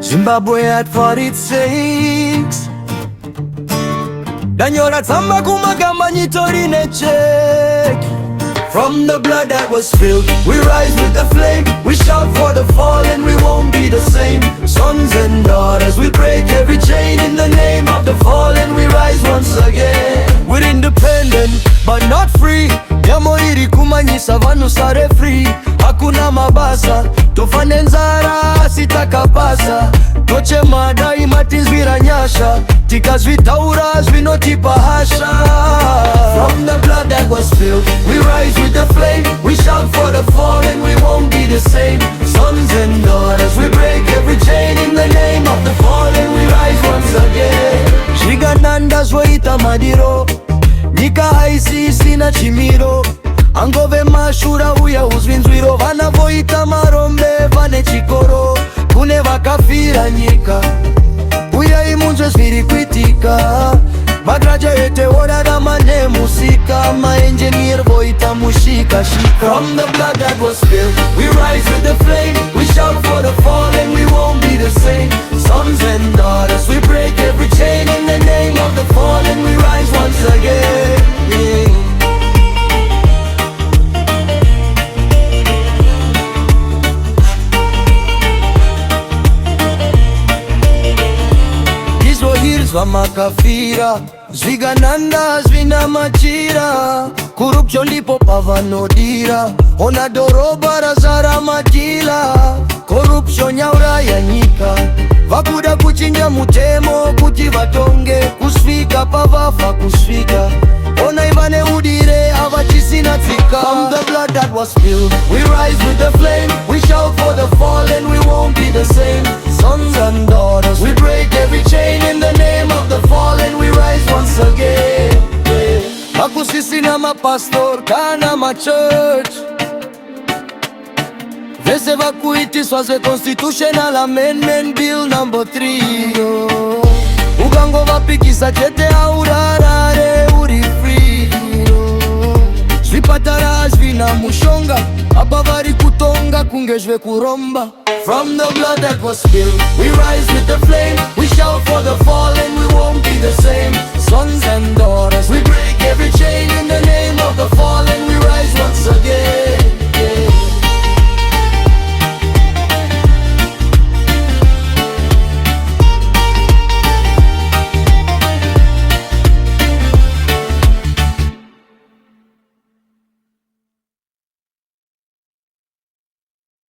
Zimbabwe at 46 Danyora tsamba kumagamba nyitorine check. From the blood that was spilled, we rise with the flame. We shout for the fallen, we won't be the same. Sons and daughters, we break every chain. In the name of the fallen, we rise once again. We're independent, but not free. Yamo iri kumanyisa vanu sare free. Hakuna mabasa, tofane nzara sitakapasa. Toche madai matizvira nyasha. Tikazvitaura zvinotipa hasha. From the blood that was spilled, we rise with the flame. We shout for the fallen, we won't be the same. Sons and daughters, we break every chain. In the name of the fallen, we rise once again. Zvigananda zvoita madiro, nyika haisi isina chimiro. Angove mashura uya uzvinzwiro, vana voita marombe pane chikoro. Kune vakafira nyika, uyai munzwe zviri kuitika. Magraduate orarama nemusika, maengineer voita mushika shika. From the blood that was spilled, we rise with the flame. We shout for the fallen, we won't be the same. Sons and daughters, we break every chain. In the name of the fallen, we rise once again, yeah. Vamakafira zvigananda zvina machira. Corruption ndipo pavanodira, ona dhorobha razara madhila. Corruption yauraya nyika, vakuda kuchinja mutemo kuti vatonge. Kusvika pavafa kusvika, onai vane udire havachisina tsika. From the blood that was spilled, we rise with the flame. We shout for the fallen, we won't be the same. Sons and daughters, we break every chain. In the name of the fallen, we rise once again, yeah. Hakusisina mapastor kana machurch, vese vakuitiswa ze-constitutional amendment bill number 3, oh. Ukangovapikisa chete aurarare uri free, oh. Zvipatara hazvina mushonga, apa vari kutonga kunge zvekuromba. From the blood that was spilled, we rise with the flame. We shout for the fallen, we won't be the same. Sons and daughters, we break every chain. In the name of the fallen,